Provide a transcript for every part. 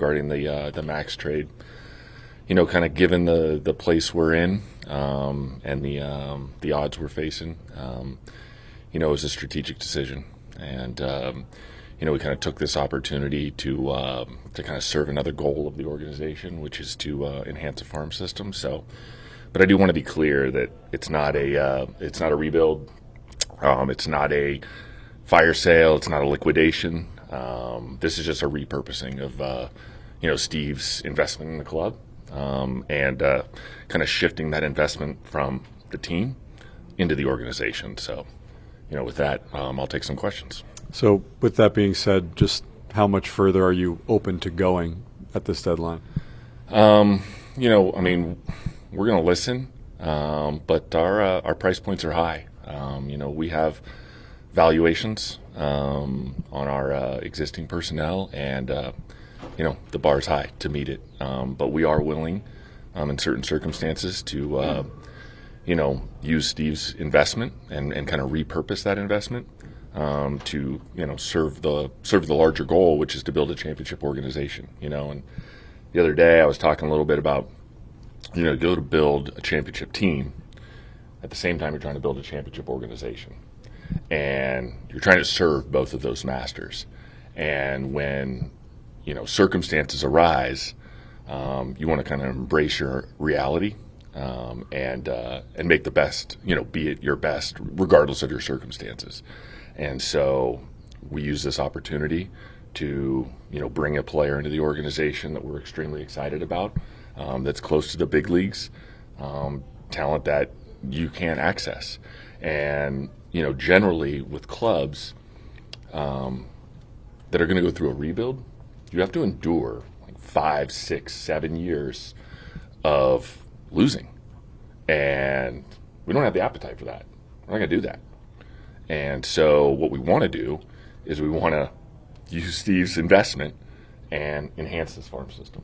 regarding the Max trade. Kind of given the place we're in and the odds we're facing, it was a strategic decision, and we kind of took this opportunity to kind of serve another goal of the organization, which is to enhance the farm system. So, but I do want to be clear that it's not a rebuild, it's not a fire sale, it's not a liquidation. This is just a repurposing of Steve's investment in the club. And kind of shifting that investment from the team into the organization. So, with that, I'll take some questions. So, with that being said, just how much further are you open to going at this deadline? We're going to listen, but our price points are high. We have valuations on our existing personnel, and the bar's high to meet it. But we are willing, in certain circumstances, to, use Steve's investment and kind of repurpose that investment to, serve the larger goal, which is to build a championship organization. And the other day I was talking a little bit about, go to build a championship team. At the same time, you're trying to build a championship organization, and you're trying to serve both of those masters. And when circumstances arise, you want to kind of embrace your reality and make the best, be it your best, regardless of your circumstances. And so we use this opportunity to, bring a player into the organization that we're extremely excited about, that's close to the big leagues, talent that you can't access. And, generally with clubs that are going to go through a rebuild, you have to endure like 5, 6, 7 years of losing. And we don't have the appetite for that. We're not going to do that. And so what we want to do is we want to use Steve's investment and enhance this farm system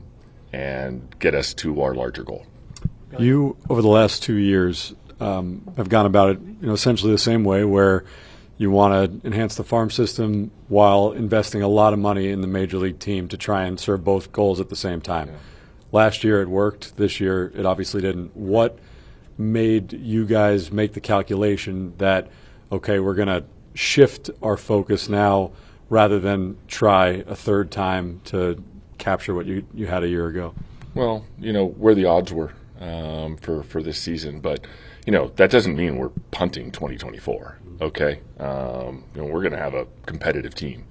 and get us to our larger goal. You, over the last 2 years, have gone about it essentially the same way, where you want to enhance the farm system while investing a lot of money in the major league team to try and serve both goals at the same time. Yeah. Last year it worked. This year it obviously didn't. What made you guys make the calculation that, okay, we're going to shift our focus now rather than try a third time to capture what you had a year ago? Well, where the odds were for this season, but that doesn't mean we're punting 2024. Okay, we're going to have a competitive team,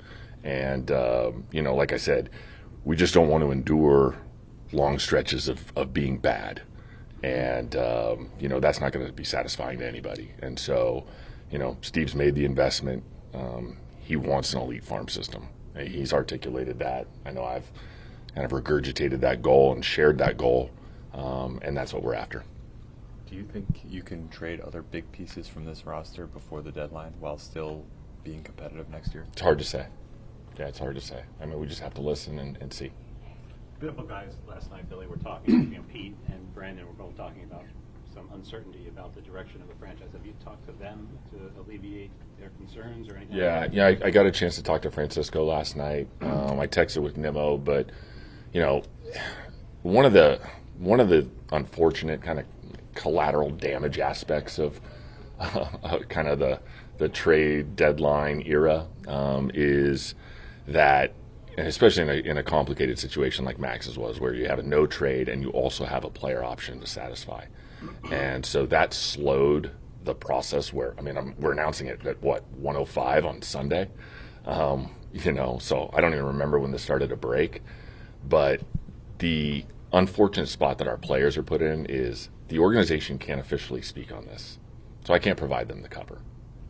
and like I said, we just don't want to endure long stretches of being bad, and that's not going to be satisfying to anybody. And so, Steve's made the investment. He wants an elite farm system. He's articulated that. I know I've kind of regurgitated that goal and shared that goal, and that's what we're after. Do you think you can trade other big pieces from this roster before the deadline while still being competitive next year? It's hard to say. Yeah, it's hard to say. We just have to listen and see. Beautiful guys last night, Billy, were talking, Pete and Brandon were both talking about some uncertainty about the direction of the franchise. Have you talked to them to alleviate their concerns or anything? Yeah, I got a chance to talk to Francisco last night. I texted with Nimmo, but, one of the unfortunate kind of collateral damage aspects of kind of the trade deadline era is that, and especially in a complicated situation like Max's was, where you have a no trade and you also have a player option to satisfy. And so that slowed the process where, we're announcing it at 1:05 on Sunday. So I don't even remember when this started to break. But the unfortunate spot that our players are put in is the organization can't officially speak on this. So I can't provide them the cover.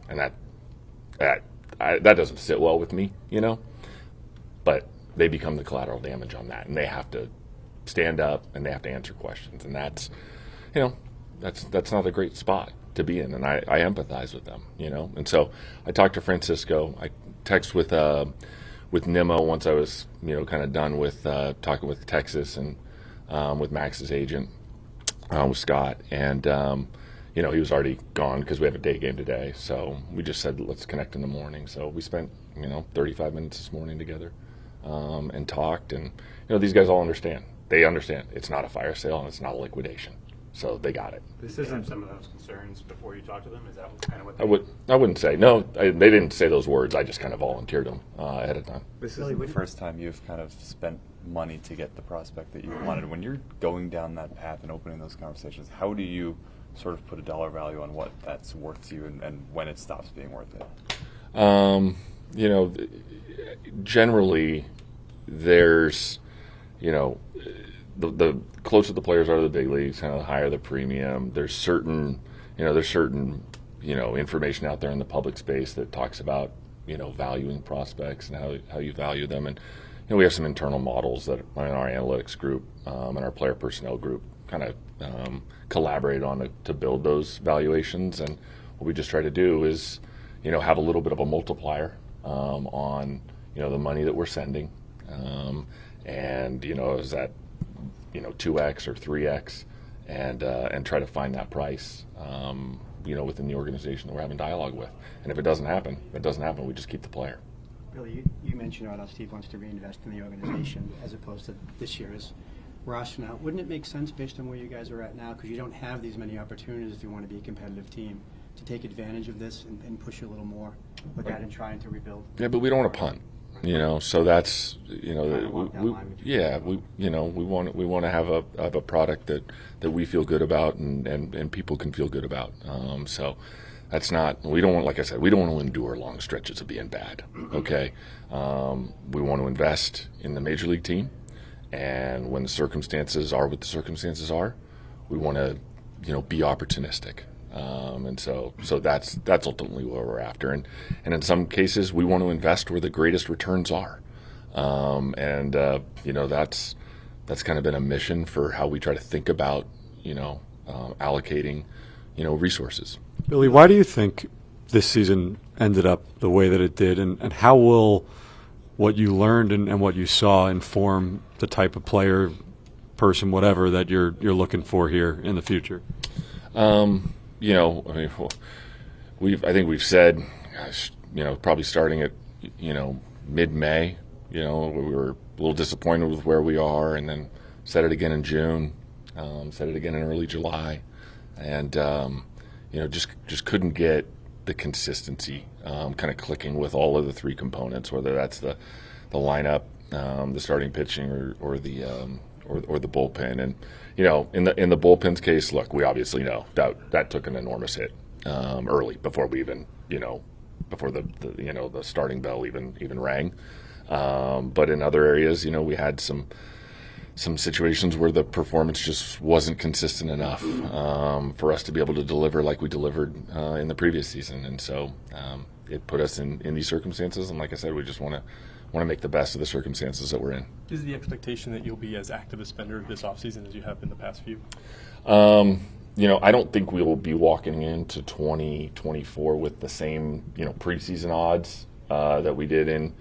And that doesn't sit well with me, But they become the collateral damage on that, and they have to stand up and they have to answer questions, and that's not a great spot to be in, and I empathize with them, And so I talked to Francisco. I texted with Nimmo once I was kind of done with talking with Texas and with Max's agent, with Scott, and he was already gone because we have a day game today. So we just said let's connect in the morning. So we spent 35 minutes this morning together. and talked, and these guys all understand. They understand it's not a fire sale and it's not a liquidation, so they got it. This isn't some of those concerns before you talk to them. Is that kind of what I wouldn't say no. They didn't say those words. I just kind of volunteered them ahead of time. This is the first time you've kind of spent money to get the prospect that you wanted. When you're going down that path and opening those conversations, how do you sort of put a dollar value on what that's worth to you and when it stops being worth it? Generally, there's, the closer the players are to the big leagues, kind of the higher the premium. There's certain information out there in the public space that talks about, valuing prospects and how you value them. And, we have some internal models that in our analytics group and our player personnel group kind of collaborate on to build those valuations. And what we just try to do is, have a little bit of a multiplier on, the money that we're sending. And, is that, 2x or 3x, and try to find that price, within the organization that we're having dialogue with. And if it doesn't happen, we just keep the player. Billy, you mentioned how Steve wants to reinvest in the organization as opposed to this year's roster now. Wouldn't it make sense based on where you guys are at now, because you don't have these many opportunities if you want to be a competitive team, to take advantage of this and push a little more with that and trying to rebuild? Yeah, but we don't want to punt. So that's we want to have a product that we feel good about and people can feel good about. So that's not, we don't want, like I said, we don't want to endure long stretches of being bad. Okay, we want to invest in the major league team, and when the circumstances are what the circumstances are, we want to be opportunistic. And so that's ultimately what we're after. And in some cases, we want to invest where the greatest returns are. That's kind of been a mission for how we try to think about, allocating, resources. Billy, why do you think this season ended up the way that it did, and how will what you learned and what you saw inform the type of player, person, whatever that you're looking for here in the future? I think we've said, gosh, probably starting at, mid-May, we were a little disappointed with where we are, and then said it again in June, said it again in early July, and, just couldn't get the consistency kind of clicking with all of the three components, whether that's the lineup, the starting pitching, or the bullpen. And in the bullpen's case, look, we obviously know that took an enormous hit early before we even before the starting bell even rang. But in other areas, we had some situations where the performance just wasn't consistent enough for us to be able to deliver like we delivered in the previous season. And so it put us in these circumstances. And like I said, we just want to make the best of the circumstances that we're in. Is the expectation that you'll be as active a spender this offseason as you have been the past few? I don't think we will be walking into 2024 with the same, preseason odds that we did in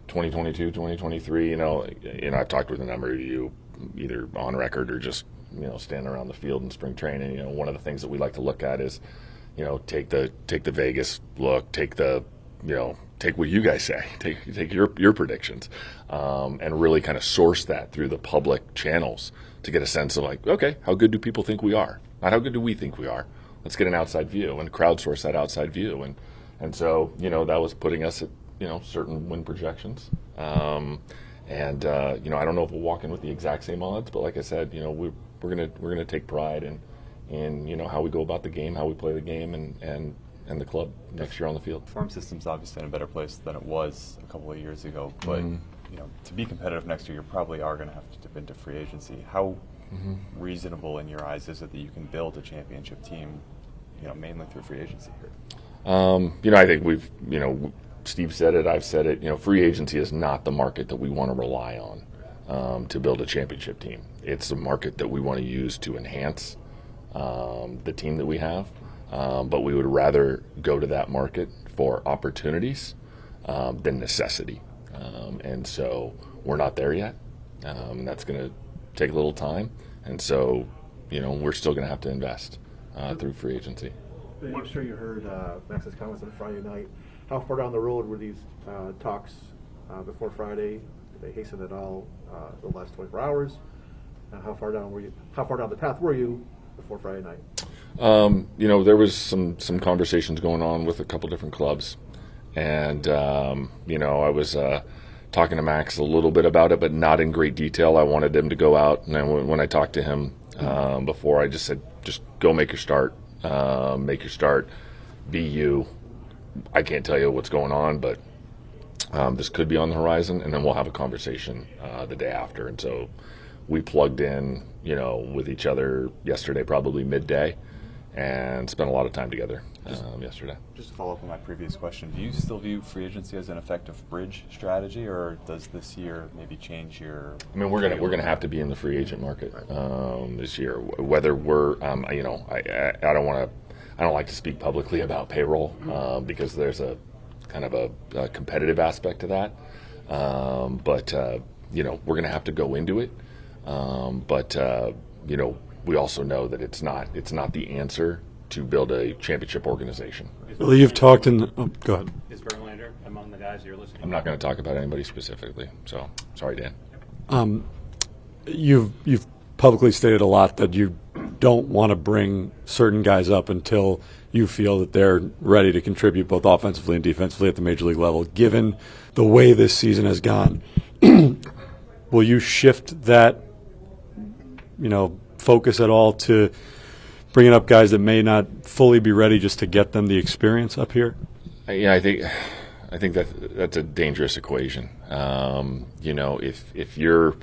2022, 2023. I've talked with a number of you, either on record or just, standing around the field in spring training. One of the things that we like to look at is, take the Vegas look, take what you guys say, take your predictions, and really kind of source that through the public channels to get a sense of like, okay, how good do people think we are? Not how good do we think we are. Let's get an outside view and crowdsource that outside view. And so, that was putting us at, certain win projections. I don't know if we'll walk in with the exact same odds, but like I said, we're gonna take pride in how we go about the game, how we play the game, and the club next year on the field. Farm system's obviously in a better place than it was a couple of years ago, but to be competitive next year, you probably are going to have to dip into free agency. How reasonable in your eyes is it that you can build a championship team, mainly through free agency here? I think we've, Steve said it, I've said it. Free agency is not the market that we want to rely on to build a championship team. It's a market that we want to use to enhance the team that we have. But we would rather go to that market for opportunities than necessity. And so we're not there yet. And that's going to take a little time. And so, we're still going to have to invest through free agency. I'm sure you heard Max's comments on Friday night. How far down the road were these talks before Friday? they hastened it all the last 24 hours. How far down the path were you before Friday night? There was some conversations going on with a couple different clubs, and I was talking to Max a little bit about it, but not in great detail. I wanted him to go out, and then when I talked to him before, I just said, just go make your start, be you. I can't tell you what's going on, but this could be on the horizon, and then we'll have a conversation the day after. And so we plugged in, with each other yesterday, probably midday, and spent a lot of time together yesterday. Just to follow up on my previous question, do you still view free agency as an effective bridge strategy, or does this year maybe change your? I mean, we're gonna have to be in the free agent market this year. Whether we're, I don't like to speak publicly about payroll because there's a kind of a competitive aspect to that. But we're gonna have to go into it. We also know that it's not the answer to build a championship organization. Well, you've talked in. Go ahead. Is Verlander among the guys you're listening? I'm not going to talk about anybody specifically. So sorry, Dan. You've publicly stated a lot that you don't want to bring certain guys up until you feel that they're ready to contribute both offensively and defensively at the major league level. Given the way this season has gone, will you shift that, focus at all to bringing up guys that may not fully be ready just to get them the experience up here? Yeah, I think that's a dangerous equation. If you're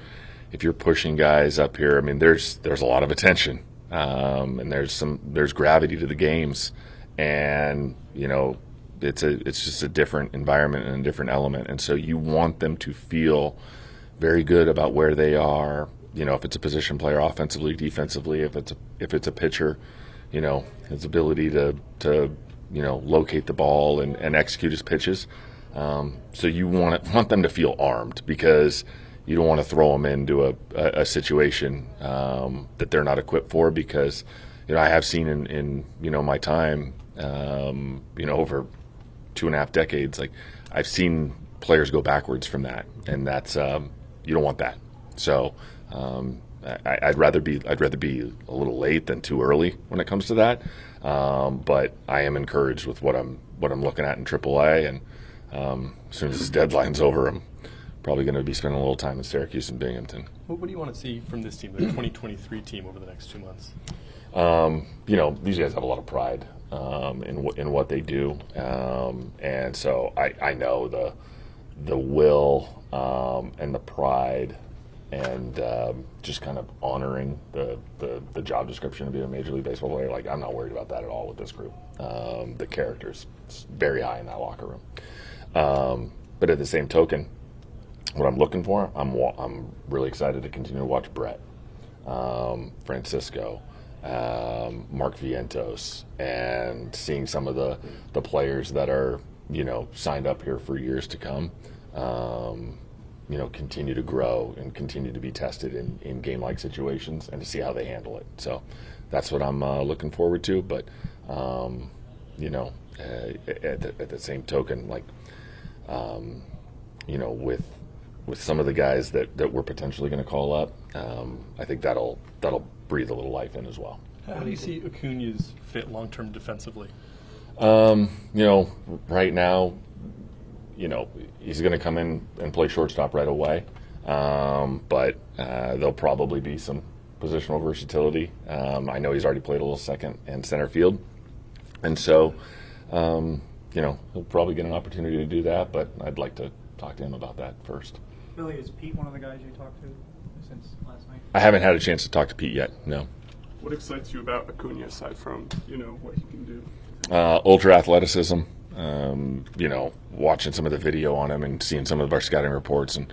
pushing guys up here, I mean, there's a lot of attention, and there's gravity to the games, and it's just a different environment and a different element, and so you want them to feel very good about where they are. If it's a position player, offensively, defensively, if it's a pitcher, his ability to locate the ball and execute his pitches. So you want them to feel armed, because you don't want to throw them into a situation that they're not equipped for. Because I have seen in my time over 2.5 decades, like I've seen players go backwards from that, and that's you don't want that. So. I'd rather be a little late than too early when it comes to that. But I am encouraged with what I'm looking at in AAA, and as soon as this deadline's over, I'm probably going to be spending a little time in Syracuse and Binghamton. What do you want to see from this team, the 2023 team, over the next 2 months? These guys have a lot of pride in what they do, and so I know the will and the pride. And just kind of honoring the job description of being a Major League Baseball player. Like, I'm not worried about that at all with this group. The character's very high in that locker room. But at the same token, what I'm looking for, I'm really excited to continue to watch Brett, Francisco, Mark Vientos, and seeing some of the players that are signed up here for years to come. Continue to grow and continue to be tested in game-like situations, and to see how they handle it. So that's what I'm looking forward to. But, at the same token, like, with some of the guys that we're potentially going to call up, I think that'll breathe a little life in as well. How do you see Acuna's fit long-term defensively? Right now, he's going to come in and play shortstop right away. But there'll probably be some positional versatility. I know he's already played a little second and center field. And so, he'll probably get an opportunity to do that, but I'd like to talk to him about that first. Billy, is Pete one of the guys you talked to since last night? I haven't had a chance to talk to Pete yet, no. What excites you about Acuna aside from, what he can do? Ultra athleticism. Watching some of the video on him and seeing some of our scouting reports and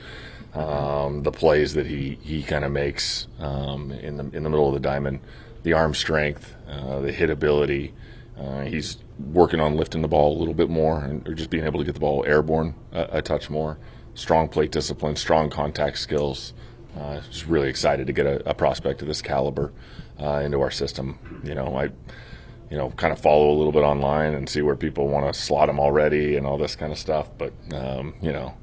the plays that he kind of makes in the middle of the diamond, the arm strength, the hit ability. He's working on lifting the ball a little bit more, or just being able to get the ball airborne a touch more. Strong plate discipline, strong contact skills. Just really excited to get a prospect of this caliber into our system. kind of follow a little bit online and see where people want to slot them already and all this kind of stuff. But,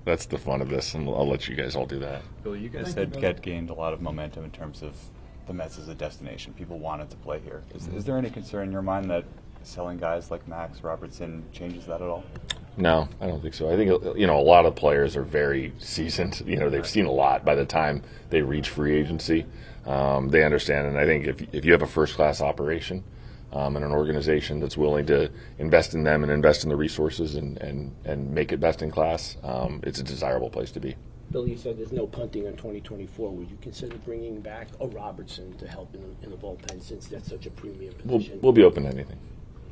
that's the fun of this, and I'll let you guys all do that. Bill, you guys had gained a lot of momentum in terms of the Mets as a destination. People wanted to play here. Is there any concern in your mind that selling guys like Max Robertson changes that at all? No, I don't think so. I think, a lot of players are very seasoned. They've seen a lot by the time they reach free agency. They understand, and I think if you have a first-class operation and an organization that's willing to invest in them and invest in the resources and make it best in class, it's a desirable place to be. Bill, you said there's no punting in 2024. Would you consider bringing back a Robertson to help in the bullpen since that's such a premium position? We'll be open to anything.